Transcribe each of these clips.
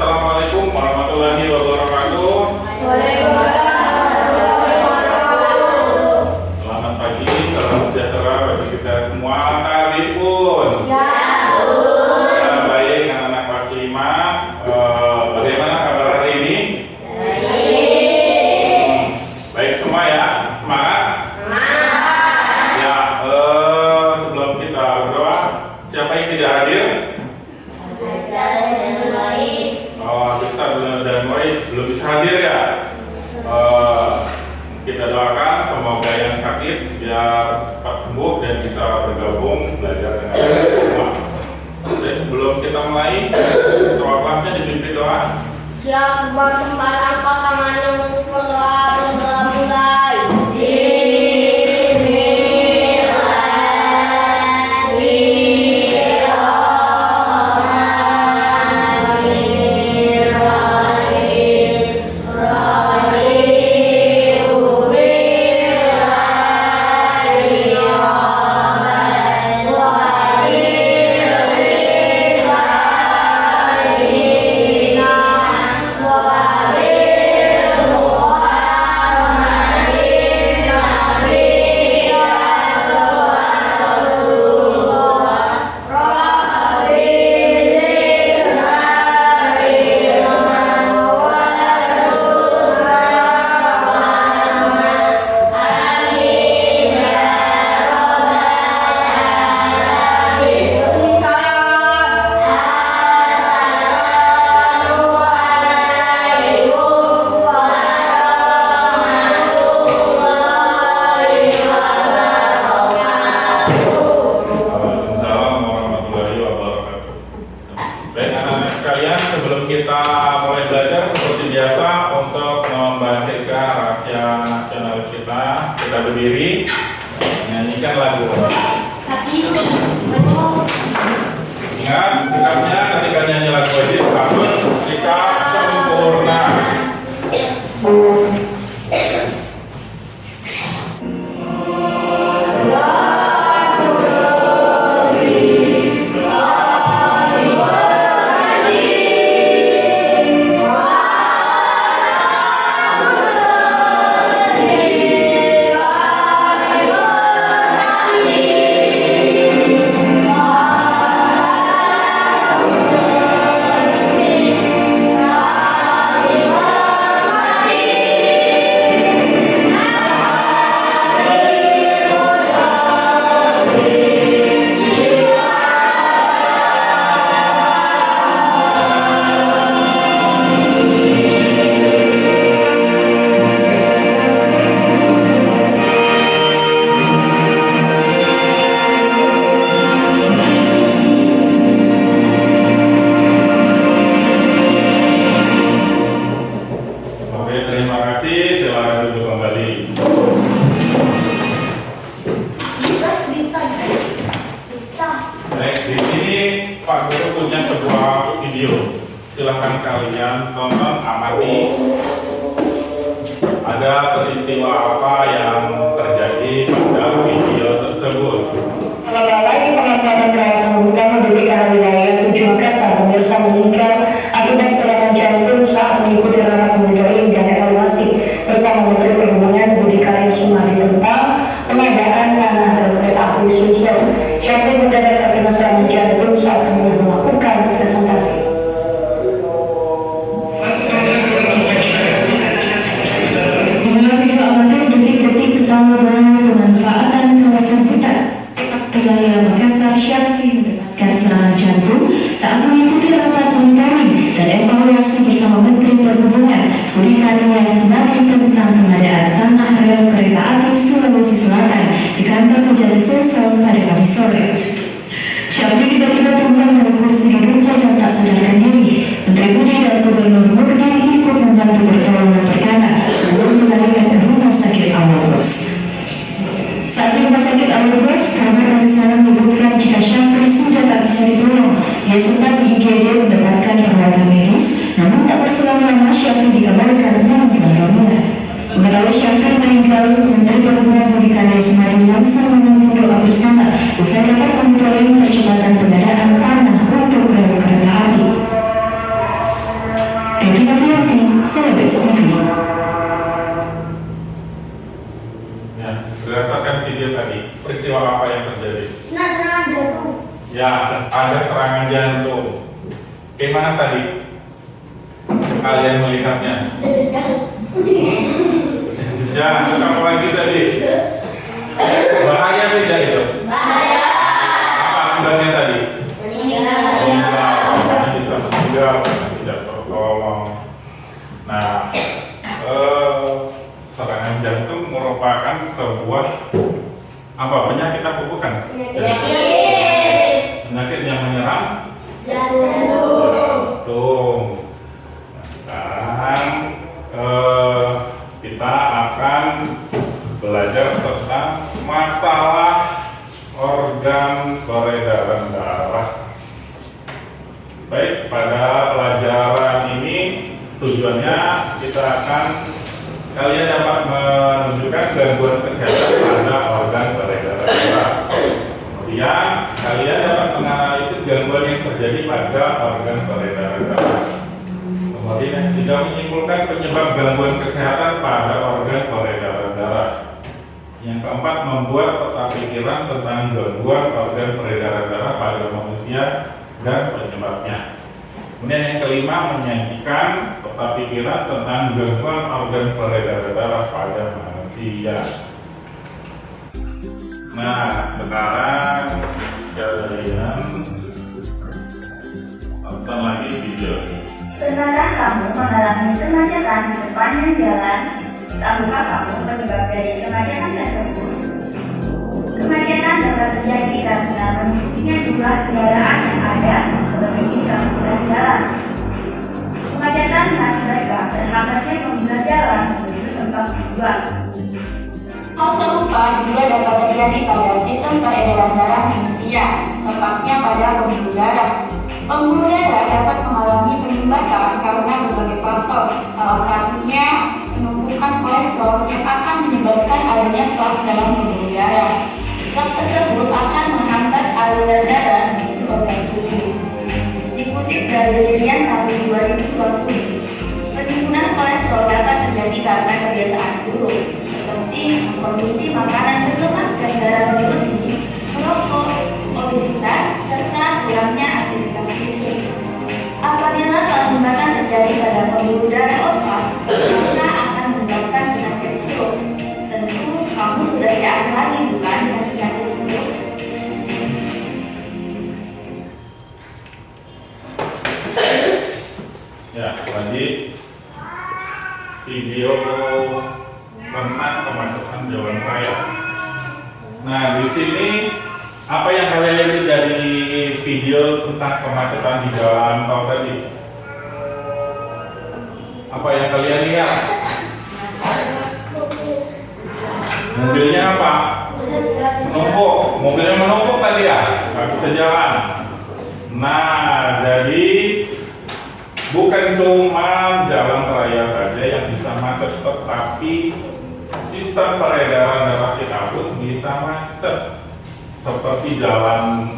Assalamualaikum warahmatullahi wabarakatuh. Selamat pagi, salam sejahtera bagi kita semua. Kali pun. Baik, anak-anak kelas 5. Bagaimana kabar hari ini? Baik semua ya. Semangat? Ya, sebelum kita berdoa, siapa yang tidak hadir? Dan Mois belum bisa hadir ya. Kita doakan semoga yang sakit biar cepat sembuh dan bisa bergabung belajar dengan kita semua. Jadi sebelum kita mulai, ketua kelasnya dipimpin doa. Siap bersembahyang kota manung berdoa mulai. Kita berdiri, menyanyikan lagu. Ingat, sikapnya ketika nyanyi lagu wajib harus sikap sempurna. Silahkan kalian tonton, amati. Ada peristiwa apa yang terjadi pada video tersebut? Mengenai pengajaran kelas utama BPK Wilayah 7 Makassar, pemirsa meninggal akibat serangan jantung saat mengikuti rapat monitoring dan evaluasi bersama Menteri Perhubungan Budi Karya Sumadi tentang pengadaan tanah rel kereta api Sumsel. Syafri mendadak terkena serangan jantung saat tengah melakukan presentasi. Pemanfaatan kawasan hutan Wilayah Makassar, Syafri mendapatkan serangan jantung saat mengikuti rapat monitoring dan evaluasi bersama Menteri Perhubungan Budi Karya Sumadi tentang pengadaan tanah rel kereta api Sulawesi Selatan di kantor Kejari Sulsel pada Kamis sore. Syafri tiba-tiba tumbang dari kursi duduknya dan tak sadarkan diri. Menteri Budi dan Gubernur Nurdi ikut membantu pertolongan pertama sebelum dilarikan ke rumah sakit Awal Bros. Saat di rumah sakit Awal Bros, kabar dari sana menyebutkan jika Syafri sudah tak bisa ditolong. Ia sempat di IGD mendapatkan perawatan medis, namun tak berselang lama Syafri dikabarkan meninggal dunia. Mengetahui Syafri meninggal, Menteri Perhubungan Budi Karya Sumadi langsung memimpin doa bersama usai dapat monitoring percepatan pengadaan tanah untuk rel kereta api. Regina Fianti, Celebes TV. Ya, berdasarkan video tadi, peristiwa apa yang terjadi? Nah, serangan jantung. Ya, ada serangan jantung. Gimana tadi kalian melihatnya? Jangan sama lagi tadi. Bahaya tidak itu? Bahaya. Apa akibatnya tadi? Meninggal. Meninggal, bisa meninggal, tidak tertolong. Nah, serangan jantung merupakan sebuah penyakit apa bukan? Penyakit yang menyerang jantung. Sekarang kita akan belajar tentang masalah organ peredaran darah. Baik, pada pelajaran ini tujuannya kita akan kalian dapat menunjukkan gangguan kesehatan pada organ peredaran darah. Kemudian kalian dapat menganalisis gangguan yang terjadi pada organ peredaran darah. Kemudian tidak menyimpulkan penyebab gangguan kesehatan pada organ peredaran darah. Yang keempat, membuat peta pikiran tentang gangguan organ peredaran darah pada manusia dan penyebabnya. Kemudian yang kelima, menyajikan peta pikiran tentang gangguan organ peredaran darah pada manusia. Nah, sekarang kalian tonton lagi video. Sekarang kamu mengalami kemacetan di sepanjang jalan. Tahukah kamu penyebab dari kemacetan tersebut? Kemacetan dapat terjadi karena meningkatnya jumlah kendaraan yang ada melebihi kapasitas jalan. Kemacetan mengakibatkan terhambatnya pengguna jalan menuju tempat tujuan. Hal serupa juga dapat terjadi pada sistem peredaran darah manusia, tepatnya pada pembuluh darah. Pembuluh darah dapat mengalami penyumbatan karena berbagai faktor, salah satunya penumpukan kolesterol yang akan menyebabkan adanya plak dalam pembuluh darah. Plak tersebut akan menghambat aliran darah menuju organ tubuh. Dikutip dari Dilian tahun 2020, penimbunan kolesterol dapat terjadi karena kebiasaan buruk, seperti mengkonsumsi makanan berlemak dan garam berlebih, merokok, obesitas, serta kurangnya aktivitas fisik. Apabila kelumpuhan terjadi pada pembuluh darah otak, maka akan menyebabkan penyakit stroke. Tentu kamu sudah tidak asing lagi bukan dengan penyakit stroke? Ya, tadi video tentang kemacetan jalan raya. Nah, di sini apa yang kalian lihat dari video tentang kemacetan di jalan tol tadi? Apa yang kalian lihat? Mobilnya apa? Menumpuk. Mobilnya menumpuk tadi ya, nggak bisa jalan. Nah, jadi bukan cuma jalan raya saja yang bisa macet, tetapi sistem peredaran darah kita pun bisa macet. Seperti jalan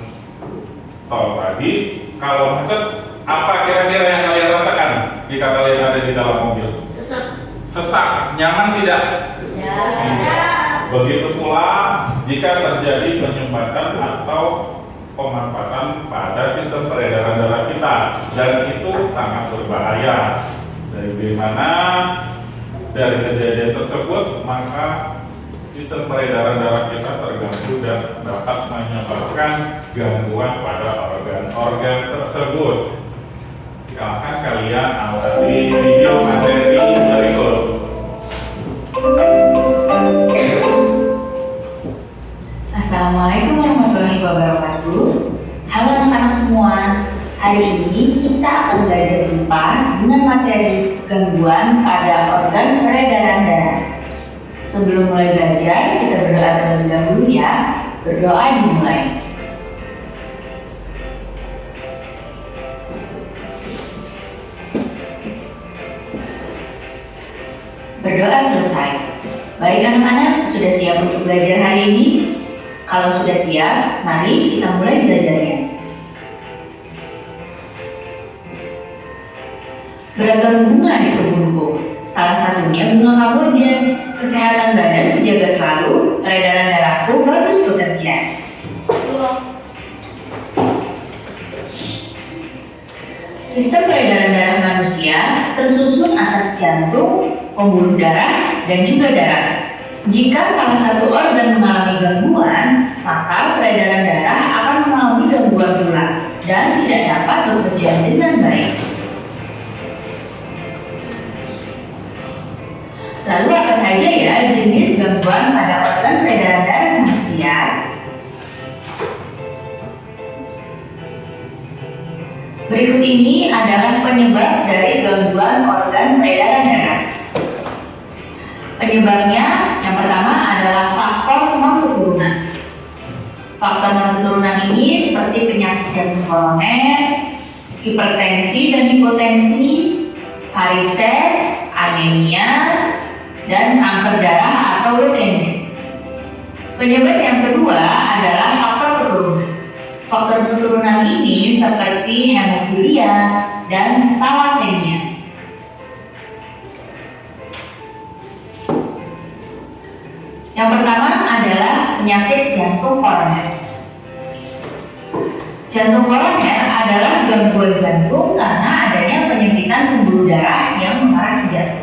tol tadi, kalau macet, apa kira-kira yang kalian rasakan jika kalian ada di dalam mobil? Sesak, nyaman tidak? Begitu pula jika terjadi penyumbatan atau pemampatan pada sistem peredaran darah kita, dan itu sangat berbahaya. Dari mana dari kejadian tersebut, maka sistem peredaran darah kita terganggu dan dapat menyebabkan gangguan pada organ-organ tersebut. Silakan kalian amati video materi berikut. Assalamualaikum warahmatullahi wabarakatuh. Halo anak-anak semua. Hari ini kita akan belajar dengan materi gangguan pada organ peredaran darah. Sebelum mulai belajar, kita berdoa terlebih dahulu ya. Berdoa dimulai. Berdoa selesai. Baik anak-anak, sudah siap untuk belajar hari ini? Kalau sudah siap, mari kita mulai belajarnya. Beragam bunga di kebunku, salah satunya bunga kamboja. Kesehatan badan dijaga selalu, peredaran darahku bagus bekerja. Sistem peredaran darah manusia tersusun atas jantung, pembuluh darah, dan juga darah. Jika salah satu organ mengalami gangguan, maka peredaran darah akan mengalami gangguan pula dan tidak dapat bekerja dengan baik. Lalu apa saja ya jenis gangguan pada organ peredaran darah manusia? Berikut ini adalah penyebab dari gangguan organ peredaran darah. Penyebabnya yang pertama adalah faktor non-keturunan. Faktor non-keturunan ini seperti penyakit jantung koroner, hipertensi dan hipotensi, varises, anemia, dan kanker darah atau leukemia. Penyebab yang kedua adalah faktor keturunan. Faktor keturunan ini seperti hemofilia dan thalassemia. Yang pertama adalah penyakit jantung koroner. Jantung koroner adalah gangguan jantung karena adanya penyempitan pembuluh darah yang mengarah ke jantung.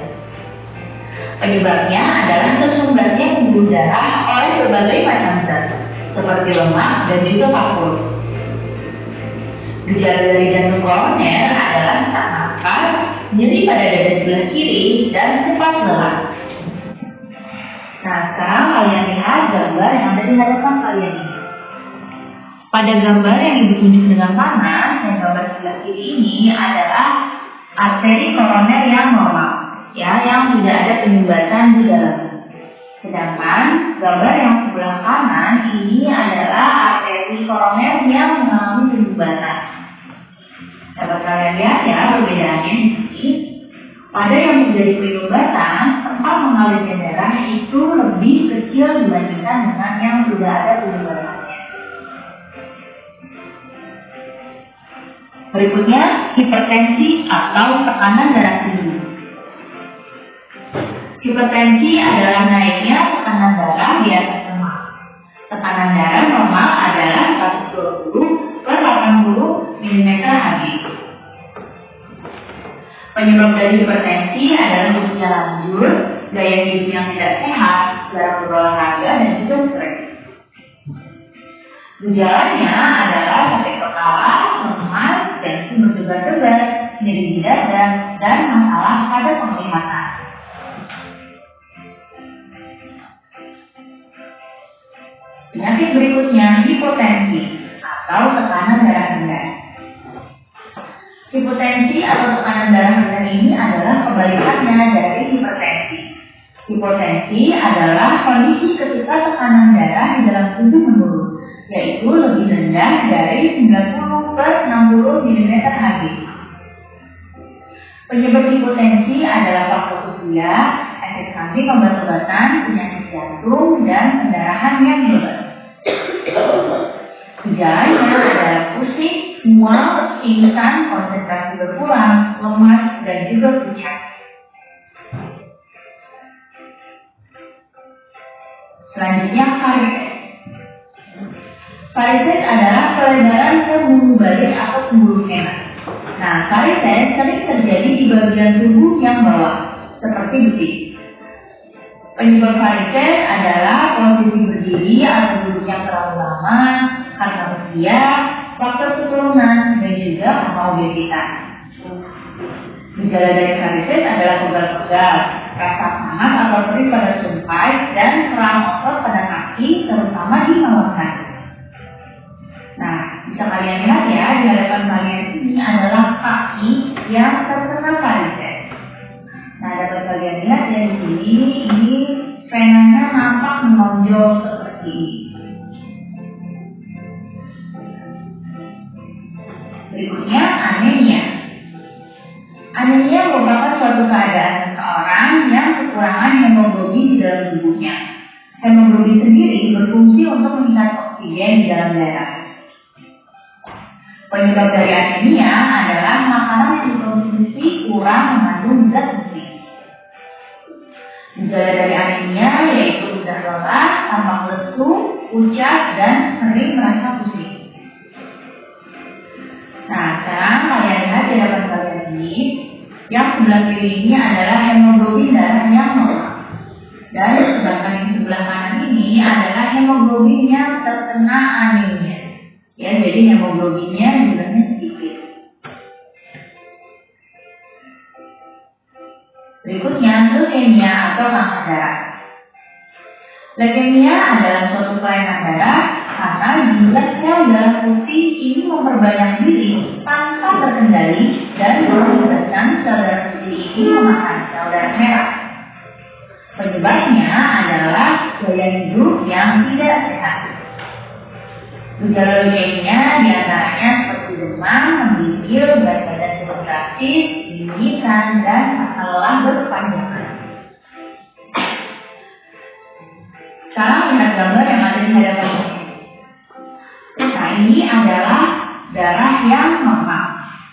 Penyebabnya adalah tersumbatnya pembuluh darah oleh berbagai macam zat, seperti lemak dan juga kapur. Gejala dari jantung koroner adalah sesak napas, nyeri pada dada sebelah kiri, dan cepat lelah. Nah, sekarang kalian lihat gambar yang ada di hadapan kalian ini. Pada gambar yang ditunjuk dengan panas, yang gambar sebelah kiri ini adalah arteri koroner yang normal, ya, yang tidak ada penyumbatan di dalamnya. Sedangkan gambar yang sebelah kanan ini adalah arteri koroner yang mengalami penyumbatan. Dapat kalian lihat ya perbedaannya di sini. Pada yang terjadi penyumbatan, tempat mengalirnya darah itu lebih kecil dibandingkan dengan yang tidak ada penyumbatannya. Berikutnya, hipertensi atau tekanan darah tinggi. Hipertensi adalah naiknya tekanan darah di atas normal. Tekanan darah normal adalah 120/80 mm². Penyebab dari hipertensi adalah usia lanjut, gaya hidup yang tidak sehat, jarang berolahraga, dan juga stres. Gejalanya adalah sakit kepala, lemas, tensi berdebar-debar, nyeri di dada, dan masalah pada penglihatan. Penyakit berikutnya hipotensi atau tekanan darah rendah. Hipotensi atau tekanan darah rendah ini adalah kebalikannya dari hipertensi. Hipotensi adalah kondisi ketika tekanan darah di dalam tubuh menurun, yaitu lebih rendah dari 90/60 mm². Penyebab hipotensi adalah faktor usia, efek samping obat-obatan, penyakit jantung, dan pendarahan yang lebat. Gejalanya adalah pusing, mual, pingsan, konsentrasi berkurang, lemas, dan juga pucat. Selanjutnya varises. Varises adalah peredaran pembuluh balik atau pembuluh vena. Nah, varises sering terjadi di bagian tubuh yang bawah, seperti betis. Penyebab varises adalah posisi berdiri atau duduk yang terlalu lama, karena usia, faktor keturunan, dan juga karena obesitas. Gejala dari varises adalah pegal-pegal, rasa panas atau perih pada sumpai, dan keram otot pada kaki, terutama di malam hari. Nah, bisa kalian lihat ya, di hadapan kalian ini adalah kaki yang terkena varises. Nah, dapat kalian lihat ya di sini, ini venanya nampak menonjol seperti ini. Berikutnya, anemia. Anemia merupakan suatu keadaan seseorang yang kekurangan hemoglobin di dalam tubuhnya. Hemoglobin sendiri berfungsi untuk mengikat oksigen di dalam darah. Penyebab dari anemia adalah makanan yang dikonsumsi kurang mengandung zat besi. Gejala dari anemia yaitu mudah lelah, tampak lesu, pucat, dan sering merasa pusing. Nah, sekarang kalian lihat di hadapan kalian ini, yang sebelah kiri ini adalah hemoglobin darah yang normal. Dan sedangkan yang sebelah kanan ini adalah hemoglobin yang terkena anemia. Ya, jadi hemoglobinnya jumlahnya sedikit. Berikutnya, leukemia atau kanker darah. Leukemia adalah suatu kelainan darah karena jumlah sel darah putih ini memperbanyak diri tanpa terkendali dan mengakibatkan sel darah putih ini memakan sel darah merah. Penyebabnya adalah gaya hidup yang tidak sehat. Gejala leukemia diantaranya seperti demam, menggigil, berat badan hipertensif, dinginkan, dan rasa lelah berkepanjangan. Sekarang lihat gambar yang ada di hadapan kita. Nah, ini adalah darah yang normal.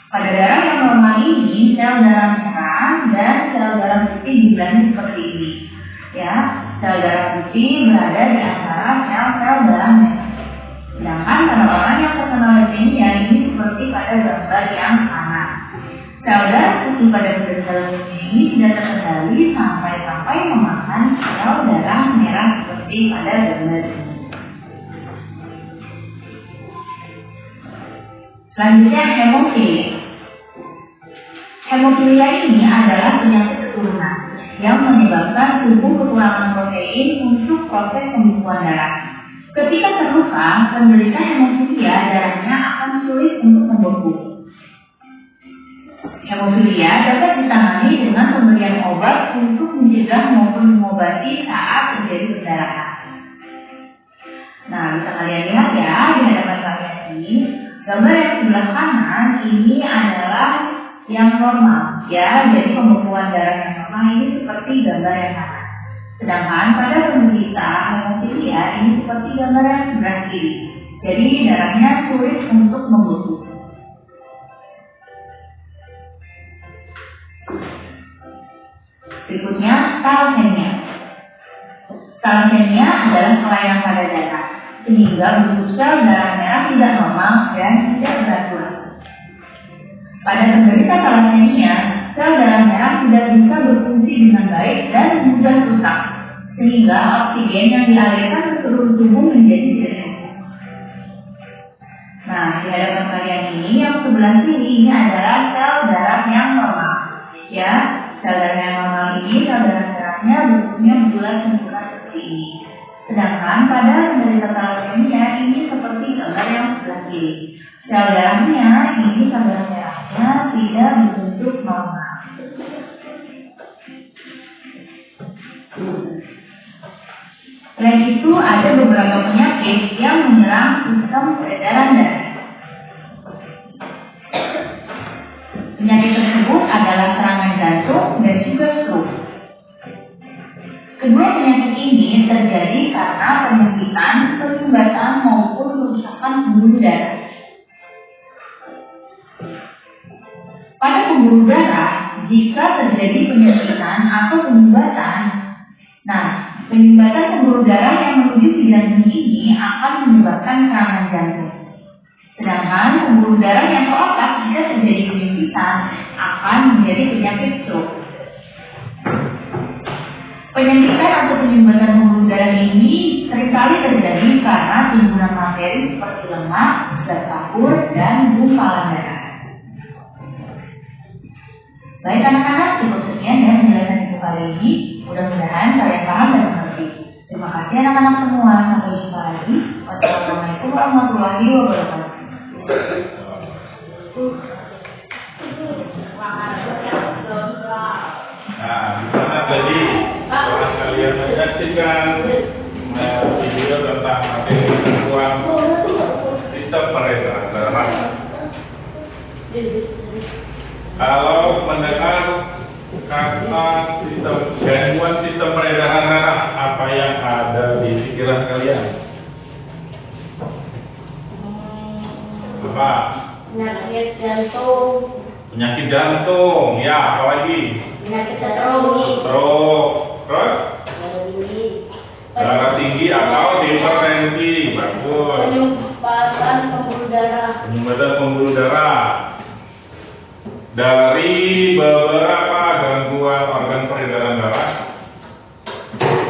Pada darah yang normal ini, sel darah merah dan sel darah putih jumlahnya seperti ini. Ya, sel darah putih berada di antara sel-sel darah merah. Sedangkan pada orang yang terkena leukemia ini seperti pada gambar yang kanan. Sel darah putih pada sel leukemia ini tidak terkendali sampai memakan sel darah merah seperti pada gambar ini. Selanjutnya hemofilia. Hemofilia ini adalah penyakit keturunan yang menyebabkan tubuh kekurangan protein untuk proses pembukuan darah. Ketika terluka, penderita hemofilia darahnya akan sulit untuk membeku. Hemofilia dapat ditangani dengan pemberian obat untuk mencegah maupun mengobati saat terjadi perdarahan. Nah, bisa kalian lihat ya di hadapan kalian ini, gambar yang sebelah kanan ini adalah yang normal, ya. Jadi pembekuan darah yang normal ini seperti gambar yang kanan. Sedangkan pada penderita hemofilia ini seperti gambar yang sebelah kiri. Jadi darahnya sulit untuk membeku. Berikutnya, thalassemia. Thalassemia adalah kelainan pada darah, sehingga bentuk sel darah merah tidak normal dan tidak beraturan. Pada penderita thalassemia, sel darah merah tidak bisa berfungsi dengan baik dan mudah rusak, sehingga oksigen yang dialirkan ke seluruh tubuh menjadi tidak cukup. Nah, di hadapan kalian ini yang sebelah kiri ini adalah sel darah yang normal, ya. Sel darah yang normal ini sel darah merahnya bentuknya bulat sempurna seperti ini. Sedangkan pada penderita thalassemia ini seperti gambar yang sebelah kiri. Sel darahnya ini sel darah merahnya tidak berbentuk normal. Selain itu ada beberapa penyakit yang menyerang sistem peredaran darah. Penyakit tersebut adalah serangan jantung dan juga stroke. Kedua penyakit ini terjadi karena penyempitan, penyumbatan maupun kerusakan pembuluh darah. Pada pembuluh darah, jika terjadi penyempitan atau penyumbatan, penyumbatan pembuluh darah yang menuju ke jantung ini akan menyebabkan serangan jantung. Sedangkan pembuluh darah yang ke otak jika terjadi penyempitan akan menjadi penyakit stroke. Penyempitan atau penyumbatan pembuluh darah ini seringkali terjadi karena timbunan materi seperti lemak, zat kapur, dan gumpalan darah. Baik anak-anak, cukup sekian ya penjelasan ibu kali ini. Mudah-mudahan kalian paham dan mengerti. Terima kasih anak-anak semua. Sampai jumpa lagi. Wassalamualaikum warahmatullahi wabarakatuh. Nah, gimana tadi setelah kalian menyaksikan video tentang materi pengetahuan sistem peredaran darah. Kalau mendengar kata gangguan sistem peredaran darah, apa yang ada di pikiran kalian? Apa? Penyakit jantung. Penyakit jantung, ya, apalagi? Penyakit stroke. Stroke. Terus? Darah tinggi atau hipertensi. Bagus. Penyumbatan pembuluh darah. Penyumbatan pembuluh darah. Dari beberapa gangguan organ peredaran darah,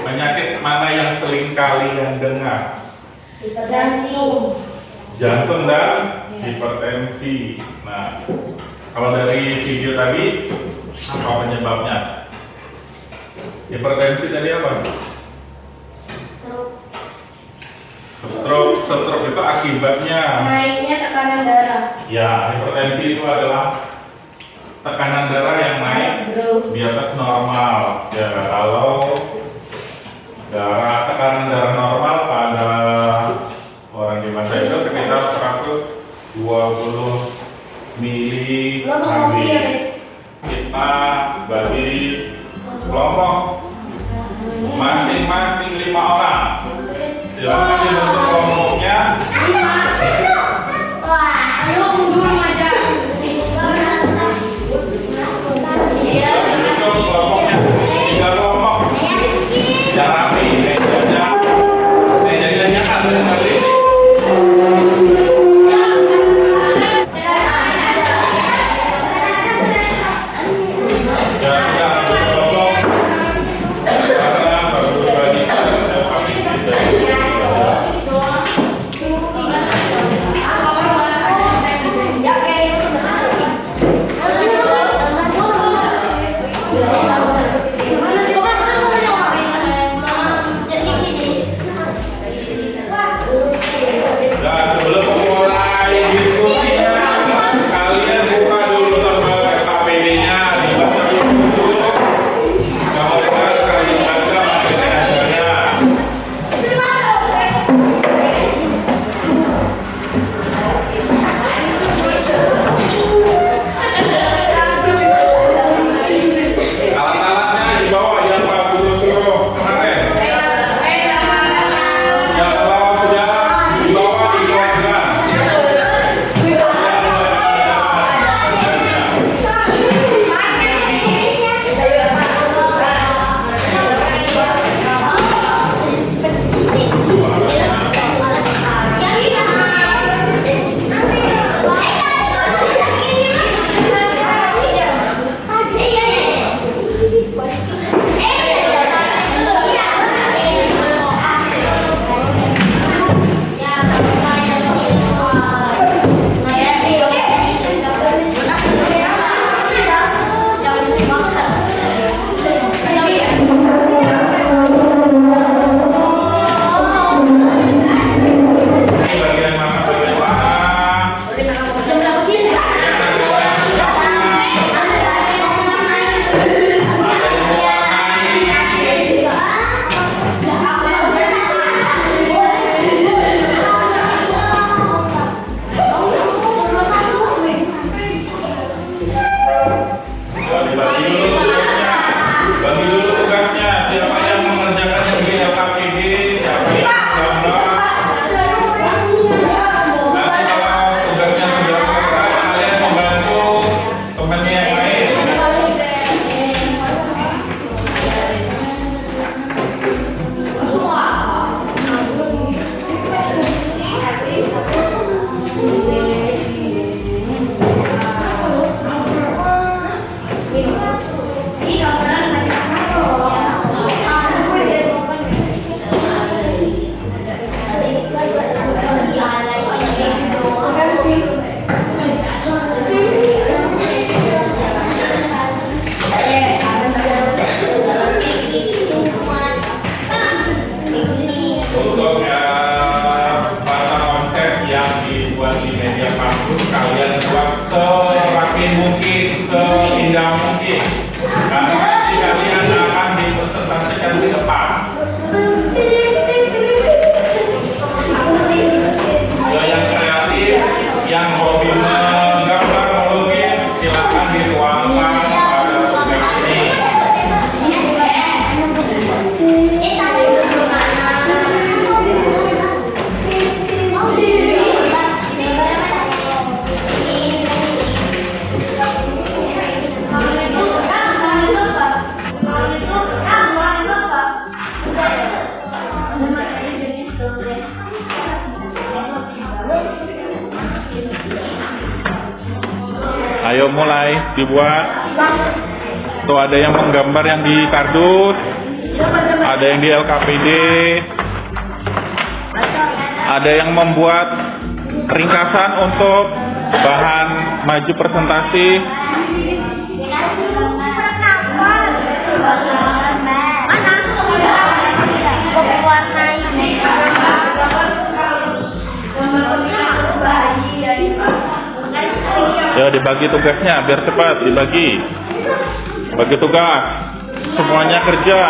penyakit mana yang sering kalian dengar? Hipertensi. Jantung dan hipertensi. Nah, kalau dari video tadi, apa penyebabnya? Hipertensi tadi apa? Stroke itu akibatnya Naiknya tekanan darah. ya, hipertensi itu adalah tekanan darah yang naik di atas normal. Ya, kalau tekanan darah normal pada orang dewasa itu sekitar 120 mili/Hg. Kita bagi kelompok masing-masing 5 orang. Silakan dibentuk kelompoknya. Dibentuk kelompoknya 3 kelompok. Secara rapi, mejanya ada tadi. Ayo mulai dibuat. Tuh ada yang menggambar yang di kardus, ada yang di LKPD, ada yang membuat ringkasan untuk bahan maju presentasi. Ya, dibagi tugasnya biar cepat dibagi. Bagi tugas, semuanya kerja.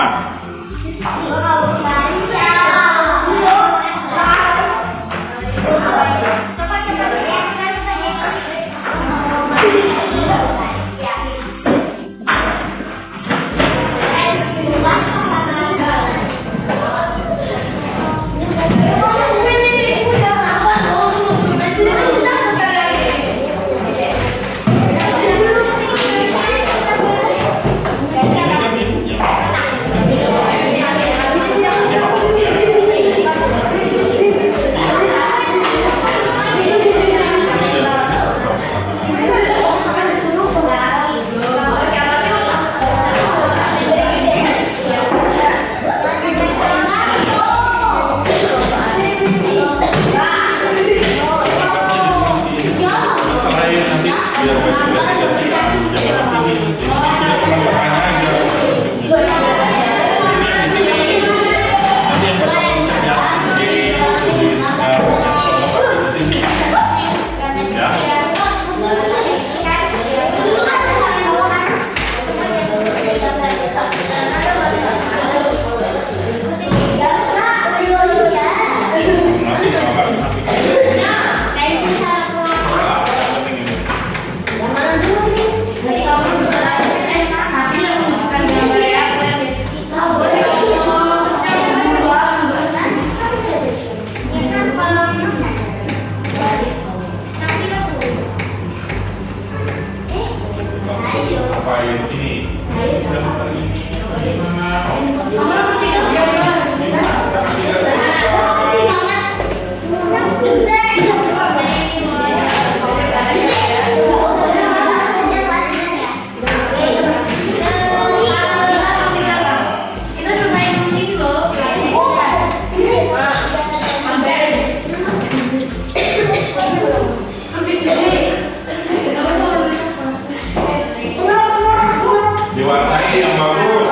Diwarnai yang bagus.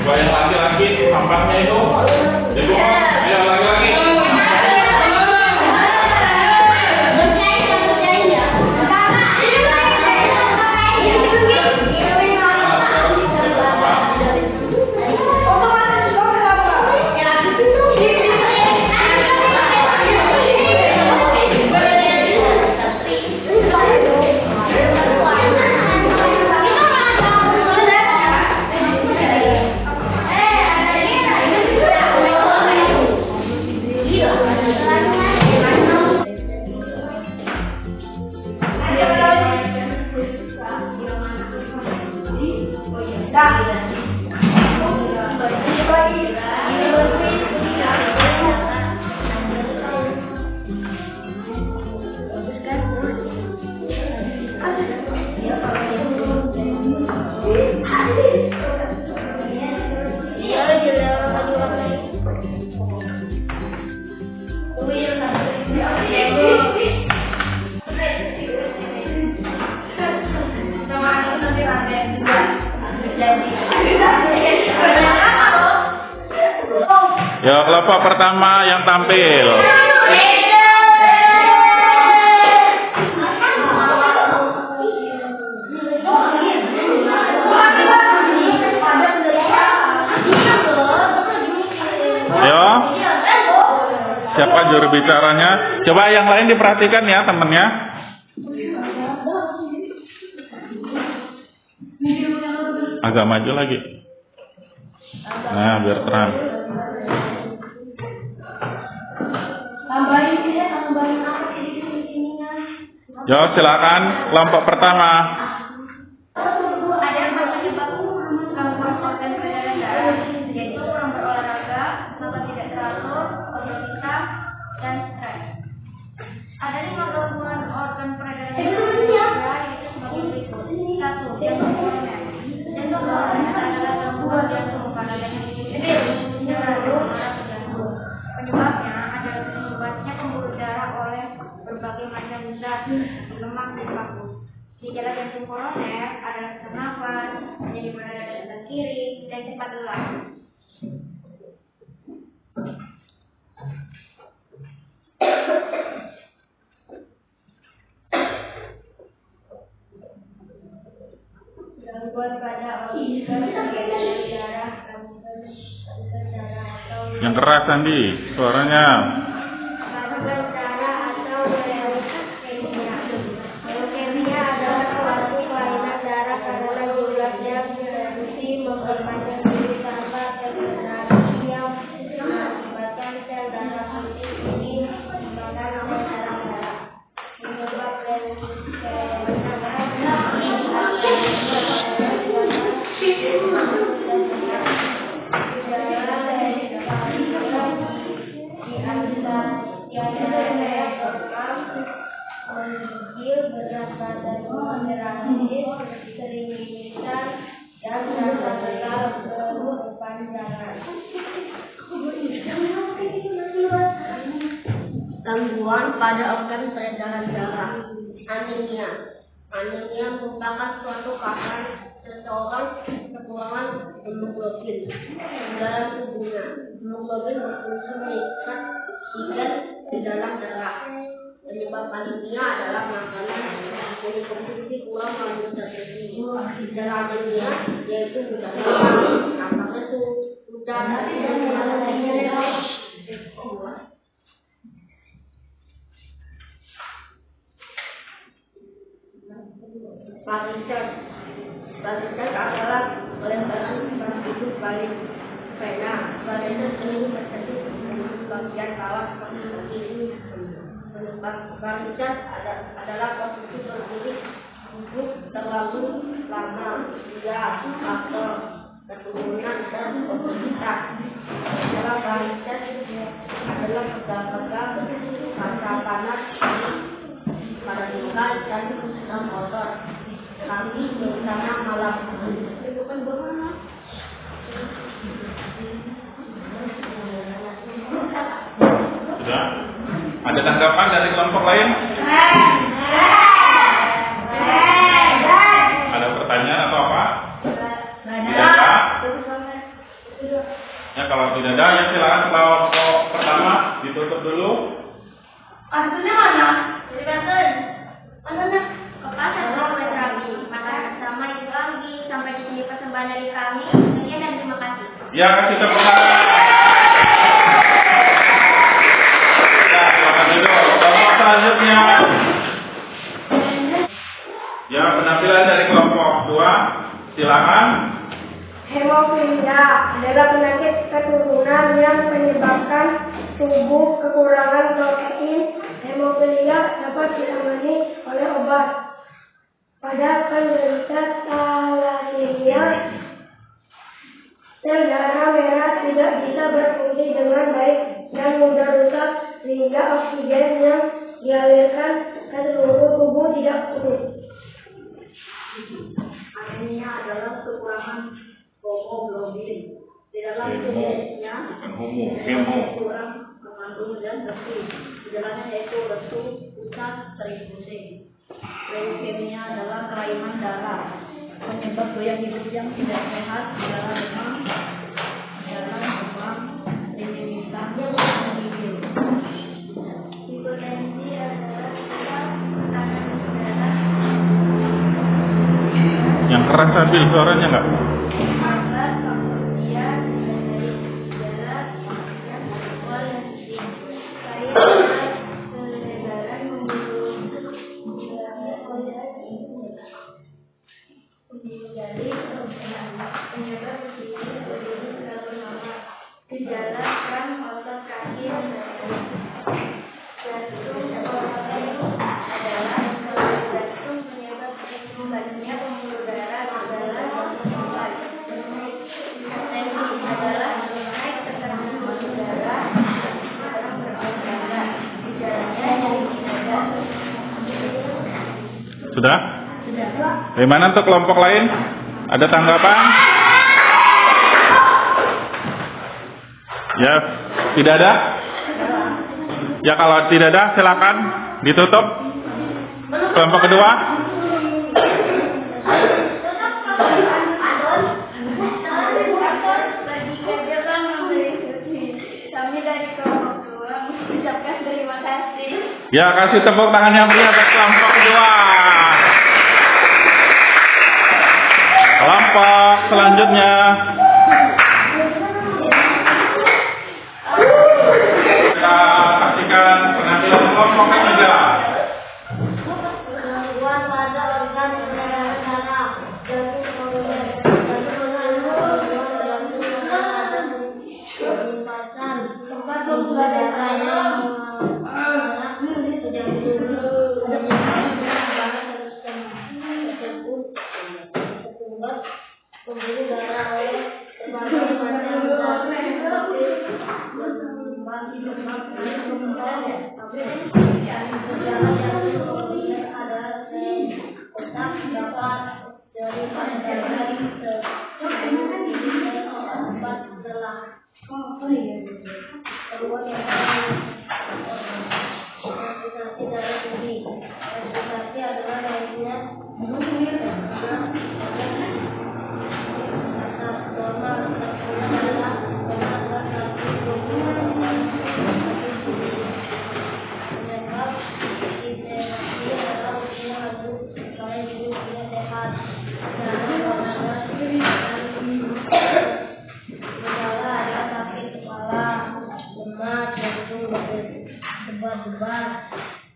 Coba yang laki-laki sampahnya itu. Ibu, ayo laki-laki. Ya, kelompok pertama yang tampil. Yo, siapa siapa juru bicaranya. Coba yang lain diperhatikan ya temennya. Agak maju lagi. Nah, biar terang. Yo, silakan kelompok pertama. Ada yang penyebab gangguan organ peredaran darah, yaitu kurang berolahraga, makan tidak teratur, obesitas, dan stres. Ada 5 gangguan organ peredaran darah, yaitu sebagai berikut. 1. Jantung koroner. Jantung koroner adalah gangguan jantung karena adanya jantung. Penyebabnya adalah terlibatnya pembuluh darah oleh berbagai macam zat lemak di paru. Gejala jantung koroner adalah sesak nafas, nyeri pada dada sebelah kiri, dan cepat lelah. Gangguan pada organ peredaran darah, Yang keras Andi, suaranya. gangguan darah atau leukemia. Leukemia adalah suatu kelainan darah karena jumlahnya berfungsi memperpanjang diri tanpa regenerasi yang mengakibatkan sel darah putih ini dikembangkan oleh saraf darah. Penyebab berat badan mengerakit, sering mimisan, dan rasa berkepanjangan. Gangguan pada organ peredaran darah. Anemia. Anemia merupakan suatu keadaan seseorang kekurangan hemoglobin dalam tubuhnya. Hemoglobin berfungsi mengikat oksigen di dalam darah. Penyebab anemia adalah makanan yang dikonsumsi kurang mengandung zat besi. Gejala anemia yaitu mudah lemas, rasa lesu, mudah Varises adalah melempari hidup paling vena. Varises ini terjadi di bagian bawah kaki. Varises adalah posisi berdiri duduk terlalu lama, faktor keturunan dan obesitas. Gejala varises adalah pegal-pegal, rasa panas pada tinggal dan sedang kotor. Kami berencana malam ini. Sudah? Ada tanggapan dari kelompok lain? Ada pertanyaan atau apa? Tidak ada? Ya kalau tidak ada, ya silakan kelompok pertama ditutup dulu. Artinya mana? Dikatakan mana? Kepasan oleh kami. Maka sama itu lagi sampai di sini persembahan dari kami. Sekian dan terima kasih. Ya, kasih tepuk tangan. Ya, silakan duduk. Kelompok selanjutnya. Ya, penampilan dari kelompok 2. Silakan. Hemofilia adalah penyakit keturunan yang menyebabkan tubuh kekurangan protein. Hemofilia dapat ditangani oleh obat. Pada penderita thalassemia, sel darah merah tidak bisa berfungsi dengan baik dan mudah rusak sehingga oksigen yang dialirkan ke seluruh tubuh tidak cukup. Anemia adalah kekurangan hemoglobin di dalam tubuhnya. Kurang mengandung zat besi. Gejalanya yaitu lesu, pusat, sering pusing. Leukemia adalah kelainan darah. Penyebab gaya hidup yang tidak sehat adalah demam, mimisan, dan gigil. Hipertensi adalah tekanan darah. Yang keras tadi suaranya enggak? Kemudian dari gejala yang awal yang tinggi. Saya Sudah? Bagaimana untuk kelompok lain? Ada tanggapan? Ya, tidak ada? Ya, kalau tidak ada, silakan ditutup. Kelompok kedua? Kami dari kelompok 2 mengucapkan terima kasih. Ya, kasih tepuk tangan yang meriah buat kelompok kedua. Kelompok selanjutnya. Kita saksikan penampilan kelompok ketiga. Gangguan pada organ peredaran darah, tempat pembuluh darah yang pembuluh darah oleh berbagai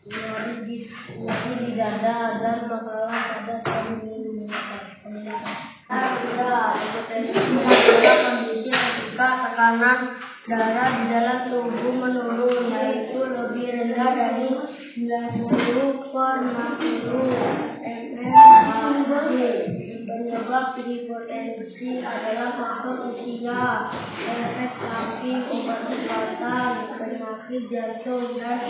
nyeri di dada dan masalah pada kondisi ketika tekanan darah di dalam tubuh menurun, yaitu lebih rendah dari 90/60 mmHg. Penyebab hipertensi adalah faktor usia, efek samping obat-obatan, penyakit jantung, dan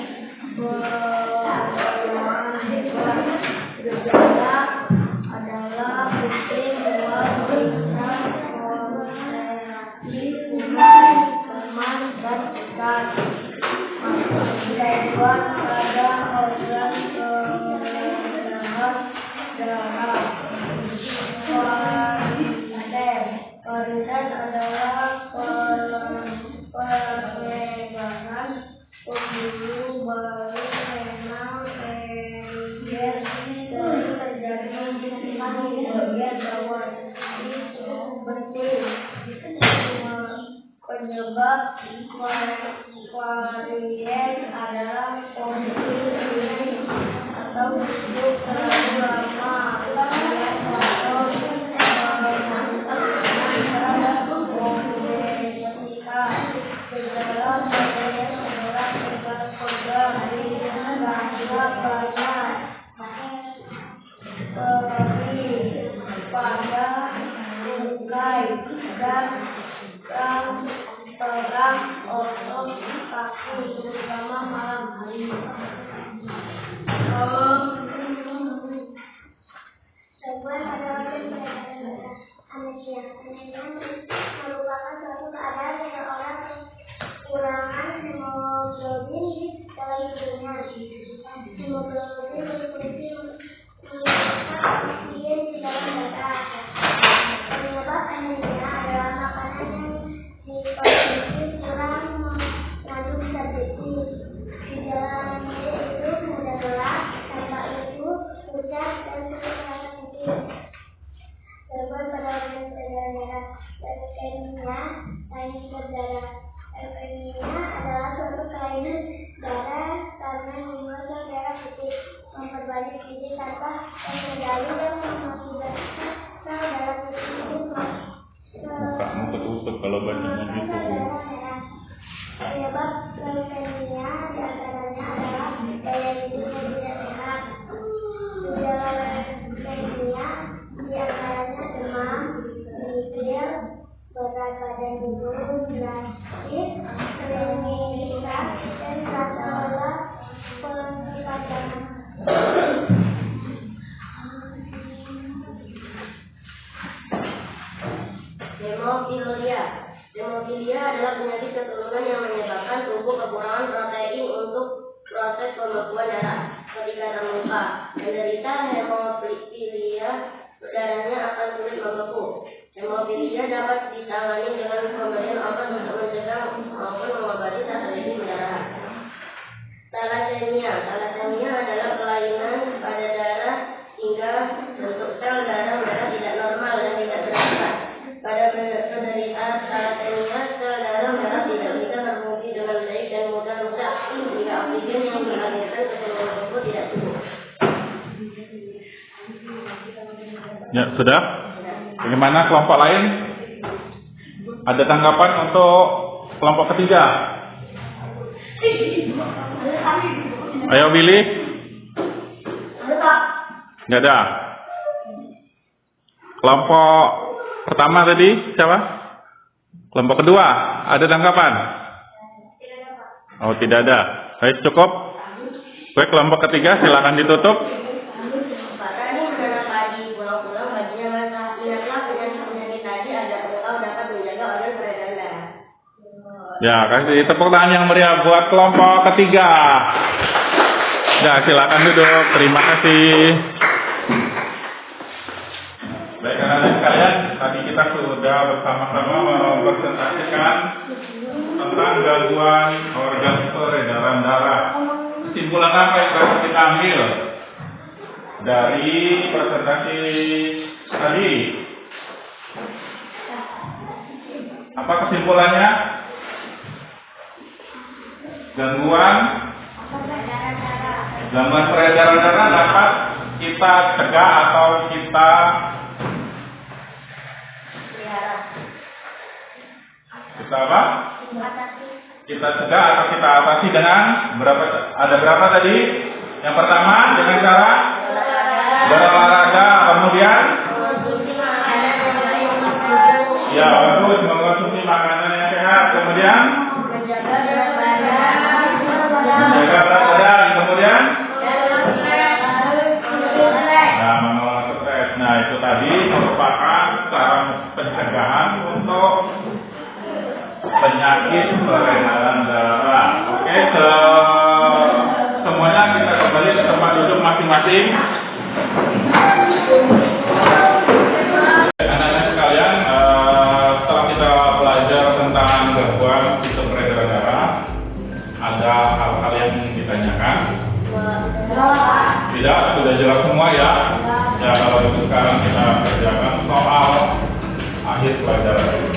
penyakit hebat. Gejala adalah pusing, mual, pingsan, konsentrasi, kurang, teman, dan pekat. Gangguan pada organ peredaran darah. Korinten adalah peregangan pembuluh baru renal perifer dari terjadi di bagian bawah penting. Penyebab varien adalah kondisi atau duduk terlalu lama. Terang otot kaki terutama malam hari. Gangguan pada organ peredaran anemia. Anemia merupakan suatu keadaan seseorang kekurangan hemoglobin dalam tubuhnya. Hemoglobin berfungsi mengirimkan oksigen di dalam darah. Penyebab anemia adalah makanan yang dikonsumsi kurang mengandung zat besi. Gejala anemia itu mudah lelah, tanpa itu pucat dan sakit rasa mungkin. Gangguan pada organ peredaran darah. Leukemia, kanker darah. Leukemia adalah suatu kelainan darah karena hematosa darah putih memperbanyak titik tanpa terkendali dan mengakibatkan sel darah putih itu Kamu ketutup kalau bacanya gitu. Penyebab leukemia diantaranya adalah daya hidup yang tidak sehat. Gejala leukemia diantaranya demam, nyipir, berat badan turun drastis, sering mimisan, dan rasa lelah penglihatan. Hemofilia. Hemofilia adalah penyakit keturunan yang menyebabkan tubuh kekurangan protein untuk proses pembekuan darah ketika terluka. Penderita hemofilia darahnya akan sulit membeku. Hemofilia dapat ditangani dengan pemberian obat untuk mencegah maupun mengobati terjadi pendarahan. Thalassemia. Thalassemia adalah kelainan pada darah hingga bentuk sel darah merah tidak normal dan tidak teratur. Pada penderita thalassemia, sel darah merah tidak bisa berfungsi dengan baik dan mudah rusak hingga oksigen yang dialirkan ke seluruh tubuh tidak cukup. Ya, sudah. Bagaimana kelompok lain? Ada tanggapan untuk kelompok ketiga? Ayo pilih. Nggak ada. Kelompok pertama tadi siapa? Kelompok kedua ada tanggapan? Oh, tidak ada. Baik, cukup. Baik, kelompok ketiga silakan ditutup. Ya, kasih tepuk tangan yang meriah buat kelompok ketiga. Ya, silakan duduk. Terima kasih. Baik, anak-anak sekalian, tadi kita sudah bersama-sama mempresentasikan tentang gangguan organ peredaran darah. Kesimpulan apa yang harus kita ambil dari presentasi tadi? Apa kesimpulannya? Gangguan peredaran darah dapat kita cegah atau kita apa? Kita cegah atau kita atasi dengan ada berapa tadi? Yang pertama dengan cara berolahraga, kemudian ya bagus, mengonsumsi makanan yang sehat, kemudian menjaga berat badan, kemudian mengelola stres. Nah, itu tadi merupakan cara pencegahan untuk penyakit peredaran darah. Oke, semuanya kita kembali ke tempat duduk masing-masing. Anak-anak sekalian, setelah kita belajar tentang gangguan sistem peredaran darah, ada hal-hal yang ingin ditanyakan? Tidak, sudah jelas semua ya. Ya, kalau itu sekarang kita kerjakan soal akhir pelajaran ini.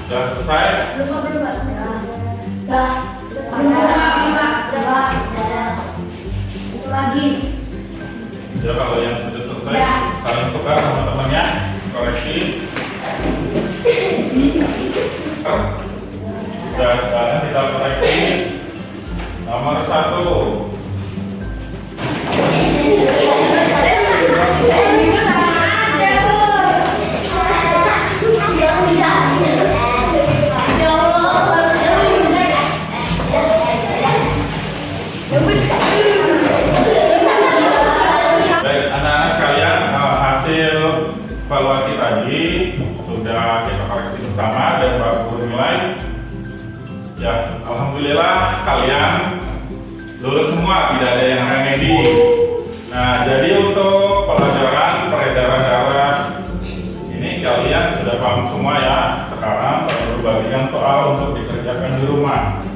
Sudah selesai? Ya, kalau yang sudah selesai, saling tukar sama temannya, koreksi. Sudah, sekarang kita koreksi. Nomor 1. Baik, anak-anak sekalian, hasil evaluasi tadi sudah kita koreksi bersama dan Pak Guru nilai. Ya, alhamdulillah kalian lulus semua, tidak ada yang remedi. Nah, jadi untuk pelajaran peredaran darah ini kalian sudah paham semua ya. Sekarang perlu bagikan soal untuk dikerjakan di rumah.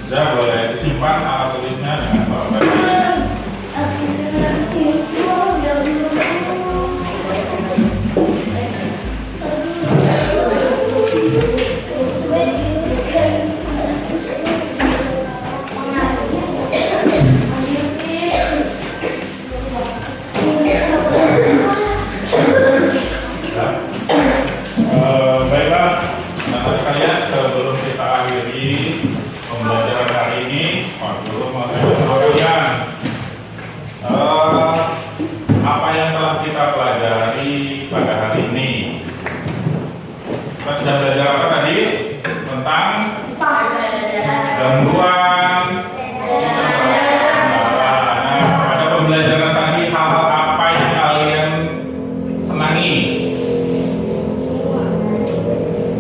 Sudah, boleh disimpan alat tulisnya dengan soal tadi. Baiklah, anak sekalian, sebelum kita akhiri pembelajaran hari ini, Pak Guru mau tanya sama kalian, apa yang telah kita pelajari pada hari ini? Kita sudah belajar apa tadi? Tentang gangguan. Nah, pada pembelajaran tadi hal-hal apa yang kalian senangi?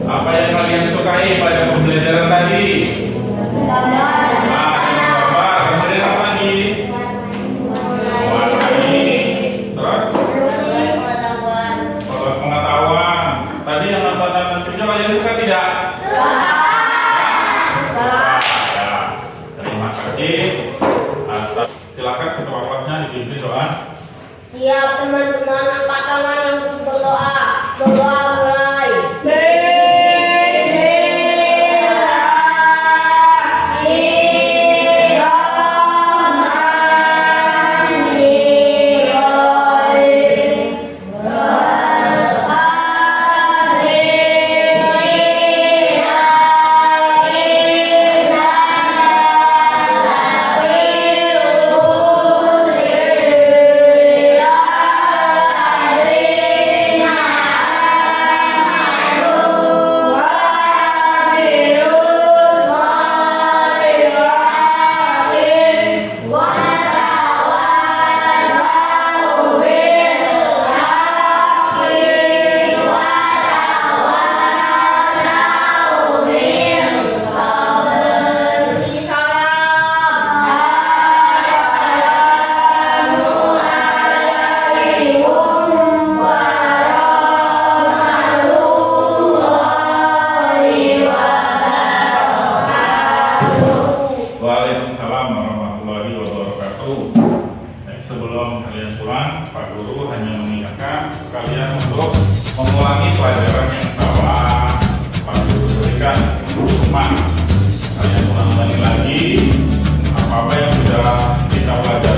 Apa yang kalian sukai pada pembelajaran tadi? Gambar. Kemudian apa lagi? Mewarnai. Terus? Proses pengetahuan. Tadi yang nonton videonya kalian suka tidak? Ya. Terima kasih. Silakan ketua kelasnya dipimpin doa. Siap teman-teman, angkat tangan yang berdoa. Berdoa mulai. Waalaikumsalam warahmatullahi wabarakatuh. Sebelum kalian pulang, Pak Guru hanya mengingatkan kalian untuk mengulangi pelajaran yang telah Pak Guru berikan di rumah. Kalian ulangi lagi apa-apa yang sudah kita pelajari